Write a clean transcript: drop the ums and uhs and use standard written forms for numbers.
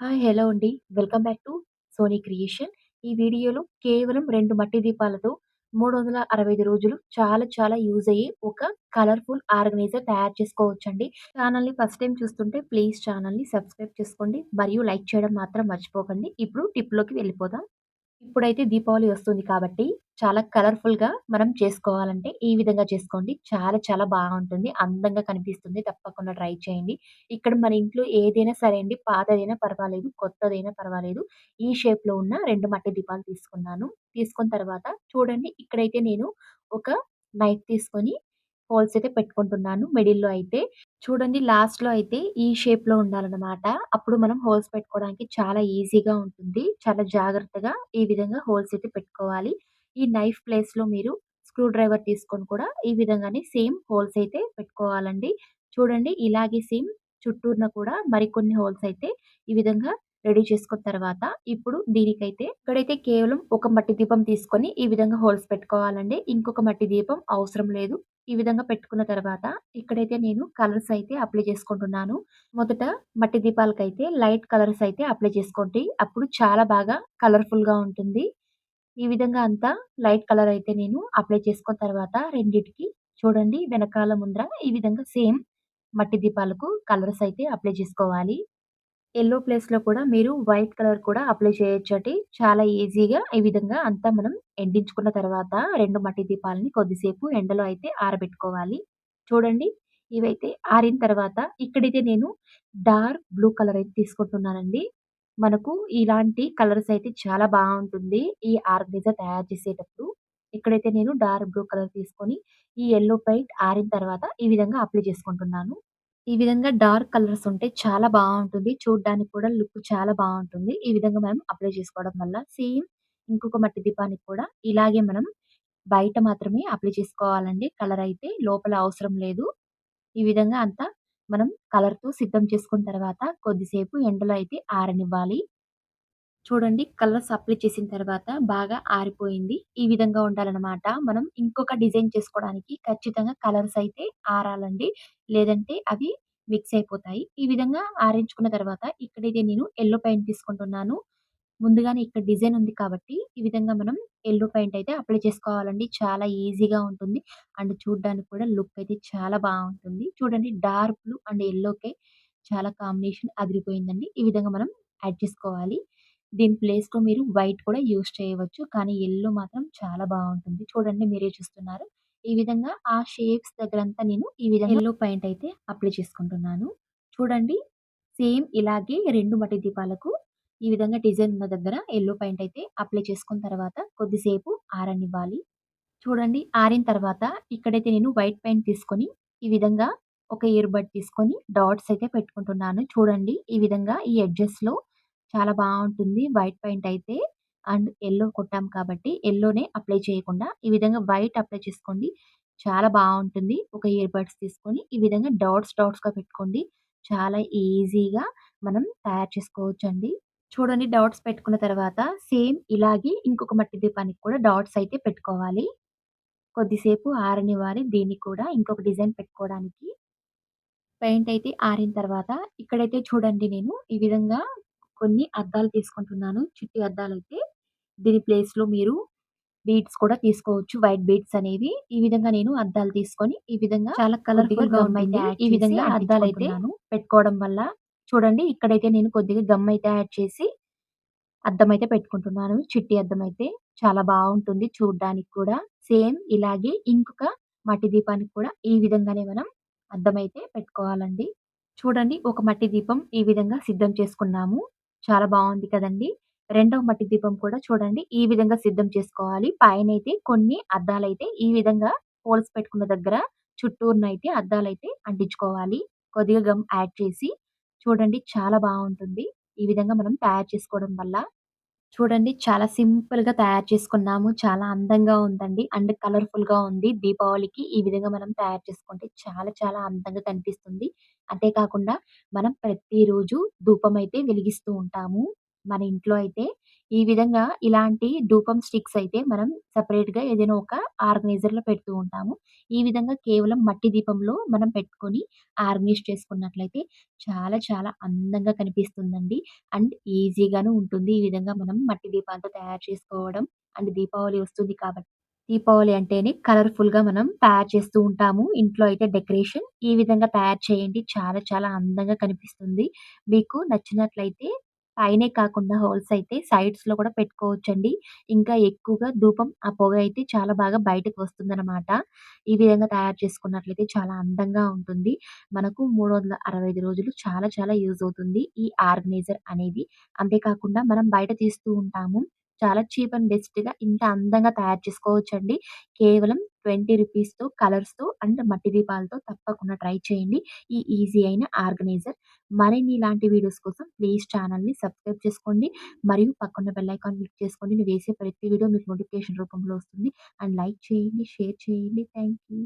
Hi! Hello అండి. Welcome back to Sony creation. ఈ వీడియోలో కేవలం 2 మట్టి దీపాలతో 365 రోజులు చాలా చాలా యూజ్ అయ్యే ఒక కలర్‌ఫుల్ ఆర్గనైజర్ తయారు చేసుకోవచ్చండి. ఛానల్‌ని ఫస్ట్ టైమ్ చూస్తుంటే ప్లీజ్ ఛానల్‌ని సబ్స్క్రైబ్ చేసుకోండి. మరియు లైక్ చేయడం మాత్రం మర్చిపోకండి. ఇప్పుడు టిప్‌లోకి వెళ్ళిపోదాం. ఇప్పుడైతే దీపావళి వస్తుంది కాబట్టి, చాలా కలర్‌ఫుల్‌గా మనం చేసుకోవాలంటే ఈ విధంగా చేసుకోండి. చాలా చాలా బావుంటుంది. అందంగా కనిపిస్తుంది. తప్పకుండా ట్రై చేయండి. ఇక్కడ మన ఇంట్లో ఏదైనా సరే అండి, పాతదైనా పర్వాలేదు, కొత్తదైనా పర్వాలేదు. ఈ షేప్‌లో ఉన్న 2 మట్టి దీపాలు తీసుకున్నాను. తీసుకున్న తర్వాత చూడండి ఇక్కడైతే నేను ఒక నైఫ్ తీసుకొని హోల్స్ అయితే పెట్టుకుంటున్నాను మిడిల్‌లో అయితే. చూడండి లాస్ట్‌లో అయితే ఈ షేప్‌లో ఉండాలనమాట. అప్పుడు మనం హోల్స్ పెట్టుకోవడానికి చాలా ఈజీగా ఉంటుంది. చాలా జాగ్రత్తగా ఈ విధంగా హోల్స్ అయితే పెట్టుకోవాలి. ఈ నైఫ్ ప్లేస్‌లో మీరు స్క్రూ డ్రైవర్ తీసుకొని కూడా ఈ విధంగానే సేమ్ హోల్స్ అయితే పెట్టుకోవాలండి. చూడండి ఇలాగే సేమ్ చుట్టూరున కూడా మరికొన్ని హోల్స్ అయితే ఈ విధంగా రెడీ చేసుకున్న తర్వాత ఇప్పుడు దీనికైతే ఇక్కడైతే కేవలం ఒక మట్టి దీపం తీసుకొని ఈ విధంగా హోల్స్ పెట్టుకోవాలండి. ఇంకొక మట్టి దీపం అవసరం లేదు. ఈ విధంగా పెట్టుకున్న తర్వాత ఇక్కడైతే నేను కలర్స్ అయితే అప్లై చేసుకుంటున్నాను. మొదట మట్టి దీపాలకైతే లైట్ కలర్స్ అయితే అప్లై చేసుకోండి. అప్పుడు చాలా బాగా కలర్‌ఫుల్‌గా ఉంటుంది. ఈ విధంగా అంతా లైట్ కలర్ అయితే నేను అప్లై చేసుకున్న తర్వాత రెండిటికి చూడండి వెనకాల ముందర ఈ విధంగా సేమ్ మట్టి దీపాలకు కలర్స్ అయితే అప్లై చేసుకోవాలి. యెల్లో ప్లేస్‌లో కూడా మీరు వైట్ కలర్ కూడా అప్లై చేయొచ్చండి. చాలా ఈజీగా ఈ విధంగా అంతా మనం ఎండించుకున్న తర్వాత 2 మట్టి దీపాలని కొద్దిసేపు ఎండలో అయితే ఆరబెట్టుకోవాలి. చూడండి ఇవైతే ఆరిన తర్వాత ఇక్కడైతే నేను డార్క్ బ్లూ కలర్ అయితే తీసుకుంటున్నానండి. మనకు ఇలాంటి కలర్స్ అయితే చాలా బావుంటుంది. ఈ ఆర్గనైజర్ తయారు చేసేటప్పుడు. ఇక్కడైతే నేను డార్క్ బ్లూ కలర్ తీసుకొని ఈ యెల్లో పెయింట్ ఆరిన తర్వాత ఈ విధంగా అప్లై చేసుకుంటున్నాను. ఈ విధంగా డార్క్ కలర్స్ ఉంటే చాలా బావుంటుంది. చూడ్డానికి కూడా లుక్ చాలా బావుంటుంది. ఈ విధంగా మనం అప్లై చేసుకోవడం వల్ల సేమ్ ఇంకొక మట్టి దీపానికి కూడా ఇలాగే మనం బయట మాత్రమే అప్లై చేసుకోవాలండి. కలర్ అయితే లోపల అవసరం లేదు. ఈ విధంగా అంతా మనం కలర్‌తో సిద్ధం చేసుకున్న తర్వాత కొద్దిసేపు ఎండలో అయితే ఆరనివ్వాలి. చూడండి కలర్స్ అప్లై చేసిన తర్వాత బాగా ఆరిపోయింది. ఈ విధంగా ఉండాలనమాట. మనం ఇంకొక డిజైన్ చేసుకోవడానికి ఖచ్చితంగా కలర్స్ అయితే ఆరాలండి. లేదంటే అవి మిక్స్ అయిపోతాయి. ఈ విధంగా ఆరించుకున్న తర్వాత ఇక్కడైతే నేను యెల్లో పెయింట్ తీసుకుంటున్నాను. ముందుగానే ఇక్కడ డిజైన్ ఉంది కాబట్టి ఈ విధంగా మనం యెల్లో పెయింట్ అయితే అప్లై చేసుకోవాలండి. చాలా ఈజీగా ఉంటుంది. అండ్ చూడ్డానికి కూడా లుక్ అయితే చాలా బావుంటుంది. చూడండి డార్క్ బ్లూ అండ్ యెల్లోకే చాలా కాంబినేషన్ అదిరిపోయిందండి. ఈ విధంగా మనం యాడ్ చేసుకోవాలి. దీని ప్లేస్‌లో మీరు వైట్ కూడా యూజ్ చేయవచ్చు. కానీ యెల్లో మాత్రం చాలా బావుంటుంది. చూడండి మీరే చూస్తున్నారు. ఈ విధంగా ఆ షేప్స్ దగ్గరంతా నేను ఈ విధంగా యెల్లో పెయింట్ అయితే అప్లై చేసుకుంటున్నాను. చూడండి సేమ్ ఇలాగే 2 మట్టి దీపాలకు ఈ విధంగా డిజైన్ ఉన్న దగ్గర యెల్లో పెయింట్ అయితే అప్లై చేసుకున్న తర్వాత కొద్దిసేపు ఆరనివ్వాలి. చూడండి ఆరిన తర్వాత ఇక్కడైతే నేను వైట్ పెయింట్ తీసుకొని ఈ విధంగా ఒక ఇయర్ బడ్ తీసుకొని డాట్స్ అయితే పెట్టుకుంటున్నాను. చూడండి ఈ విధంగా ఈ ఎడ్జెస్‌లో చాలా బావుంటుంది వైట్ పెయింట్ అయితే. అండ్ యెల్లో కొట్టాం కాబట్టి యెల్లోనే అప్లై చేయకుండా ఈ విధంగా వైట్ అప్లై చేసుకోండి. చాలా బావుంటుంది. ఒక ఇయర్ బడ్స్ తీసుకొని ఈ విధంగా డాట్స్ డాట్స్‌గా పెట్టుకోండి. చాలా ఈజీగా మనం తయారు చేసుకోవచ్చండి. చూడండి డాట్స్ పెట్టుకున్న తర్వాత సేమ్ ఇలాగే ఇంకొక మట్టి దీపానికి కూడా డాట్స్ అయితే పెట్టుకోవాలి. కొద్దిసేపు ఆరనివ్వాలి దీన్ని కూడా ఇంకొక డిజైన్ పెట్టుకోవడానికి. పెయింట్ అయితే ఆరిన తర్వాత ఇక్కడైతే చూడండి నేను ఈ విధంగా కొన్ని అద్దాలు తీసుకుంటున్నాను. చిట్టి అద్దాలైతే దీని ప్లేస్‌లో మీరు బీడ్స్ కూడా తీసుకోవచ్చు. వైట్ బీడ్స్ అనేవి. ఈ విధంగా నేను అద్దాలు తీసుకొని ఈ విధంగా చాలా కలర్‌ఫుల్‌గా గమ్ అయితే యాడ్ ఈ విధంగా అద్దాలైతే పెట్టుకోవడం వల్ల చూడండి ఇక్కడైతే నేను కొద్దిగా గమ్ అయితే యాడ్ చేసి అద్దమైతే పెట్టుకుంటున్నాను. చిట్టి అద్దమైతే. చాలా బావుంటుంది చూడ్డానికి కూడా. సేమ్ ఇలాగే ఇంకొక మట్టి దీపానికి కూడా ఈ విధంగానే మనం అద్దమైతే పెట్టుకోవాలండి. చూడండి ఒక మట్టి దీపం ఈ విధంగా సిద్ధం చేసుకున్నాము. చాలా బావుంది కదండీ! రెండవ మట్టి దీపం కూడా చూడండి ఈ విధంగా సిద్ధం చేసుకోవాలి. పైనైతే కొన్ని అద్దాలైతే ఈ విధంగా హోల్స్ పెట్టుకున్న దగ్గర చుట్టూరునైతే అద్దాలైతే అంటించుకోవాలి. కొద్దిగా గమ్ యాడ్ చేసి చూడండి చాలా బావుంటుంది. ఈ విధంగా మనం తయారు చేసుకోవడం వల్ల. చూడండి చాలా సింపుల్‌గా తయారు చేసుకున్నాము. చాలా అందంగా ఉందండి. అండ్ కలర్‌ఫుల్‌గా ఉంది. దీపావళికి ఈ విధంగా మనం తయారు చేసుకుంటే చాలా చాలా అందంగా కనిపిస్తుంది. అంతే కాకుండా మనం ప్రతిరోజు ధూపం అయితే వెలిగిస్తూ ఉంటాము. మన ఇంట్లో అయితే ఈ విధంగా ఇలాంటి ధూపం స్టిక్స్ అయితే మనం సెపరేట్‌గా ఏదైనా ఒక ఆర్గనైజర్‌లో పెడుతూ ఉంటాము. ఈ విధంగా కేవలం మట్టి దీపంలో మనం పెట్టుకొని ఆర్గనైజ్ చేసుకున్నట్లయితే చాలా చాలా అందంగా కనిపిస్తుందండి. అండ్ ఈజీగాను ఉంటుంది. ఈ విధంగా మనం మట్టి దీపాలతో తయారు చేసుకోవడం. అండ్ దీపావళి వస్తుంది కాబట్టి దీపావళి అంటేనే కలర్‌ఫుల్‌గా మనం తయారు చేస్తూ ఉంటాము. ఇంట్లో అయితే డెకరేషన్ ఈ విధంగా తయారు చేయండి. చాలా చాలా అందంగా కనిపిస్తుంది. మీకు నచ్చినట్లయితే పైనే కాకుండా హోల్స్ అయితే సైడ్స్‌లో కూడా పెట్టుకోవచ్చండి. ఇంకా ఎక్కువగా ధూపం ఆ పొగ అయితే చాలా బాగా బయటకు వస్తుందనమాట. ఈ విధంగా తయారు చేసుకున్నట్లయితే చాలా అందంగా ఉంటుంది. మనకు 365 రోజులు చాలా చాలా యూజ్ అవుతుంది ఈ ఆర్గనైజర్ అనేది. అంతేకాకుండా మనం బయట తీస్తూ ఉంటాము. చాలా చీప్ అండ్ బెస్ట్‌గా ఇంత అందంగా తయారు చేసుకోవచ్చండి. కేవలం 20 రూపీస్‌తో కలర్స్‌తో అండ్ మట్టి దీపాలతో తప్పకుండా ట్రై చేయండి. ఈ ఈజీ అయిన ఆర్గనైజర్. మరిన్ని ఇలాంటి వీడియోస్ కోసం ప్లీజ్ ఛానెల్‌ని సబ్స్క్రైబ్ చేసుకోండి. మరియు పక్కన బెల్ ఐకాన్ క్లిక్ చేసుకోండి. నేను వేసే ప్రతి వీడియో మీకు నోటిఫికేషన్ రూపంలో వస్తుంది. అండ్ లైక్ చేయండి, షేర్ చేయండి. Thank you.